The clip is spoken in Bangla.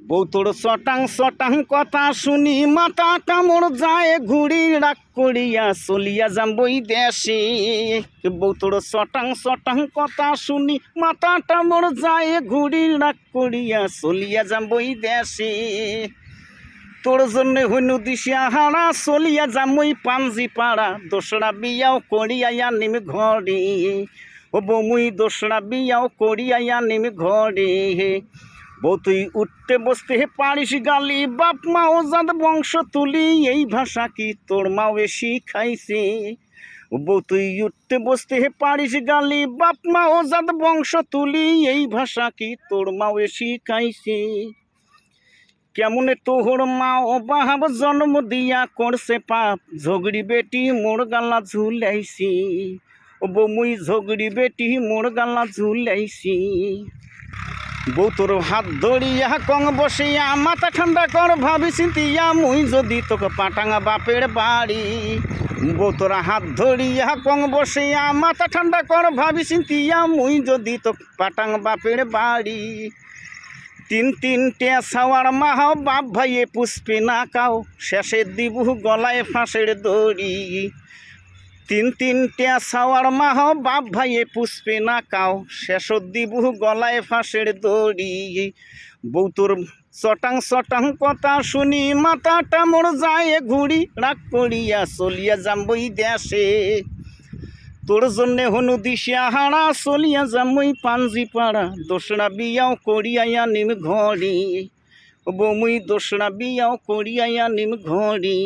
বউ তোর সটাং সটাং কথা শুনি মাথাটা মোর যায় ঘুরি রাগ করিয়া চলিয়া যাম বই দেশে। বউ তোর সটাং সটাং কথা শুনি মাথাটা মোর যায় ঘুরি রাগ করিয়া চলিয়া যাম বই দেশে। তোর জন্য হইন দিশিয়া হারা চলিয়া যাম ওই পাঞ্জি পাড়া দোসরা বিয়াও করিয়া আনিম ঘরে। ও বউ মুই দোসরা বিয়াও করিয়া আনিম ঘরে। বউ তুই উঠতে বসতে পারিস গালি বাপ মা ও জাত বংশ তুলি এই ভাষা কি তোর মাও শিখাইছে। বউ তুই উঠতে বসতে পারিস গালি বাপ মা ও জাত বংশ তুলি এই ভাষা কি তোর মাও শিখাইছে। কেমনে তোহর মা ও বাহাব জন্ম দিয়া করছে পাপ ঝগড়ি বেটি মোর গালা ঝুলাইছি। ও বউ মুই ঝগড়ি বেটি মোর গালা ঝুলাইছি। বউ তোর হাত ধরিয়া কং বসিয়া মাথা ঠান্ডা কর ভাবি চিন্তিয়া মুই যদি তোকে পাটাঙ্গা বাপের বাড়ি। বউ তোর হাত ধরিয়া কং বসিয়া মাথা ঠান্ডা কর ভাবি চিন্তিয়া মুই যদি তোকে পাটাঙ্গা বাপের বাড়ি। তিন তিনটে সাওয়ার মাহাও বাপ ভাইয়ে পুষ্পে না কাও শেষে দিবু গলায় ফাঁসের দড়ি। তিন তিনটে সাওয়ার মাহাও বাপ ভাইয়ে পুষ্পে না কাও শেষ দিবু গলায় ফাঁসের দড়ি। বউ তোর চটাং চটাং কথা শুনি মাথাটা মোর যায় ঘুরি রাগ করিয়া চলিয়া যাম বই দেশে। তোর জন্যে হনু দিশিয়া হারা চলিয়া যাম ওই পাঞ্জি পাড়া দোসরা বিয়াও করিয়া আনিম ঘরে। ও বউ মুই দোসরা বিয়াও করিয়া আনিম ঘরে।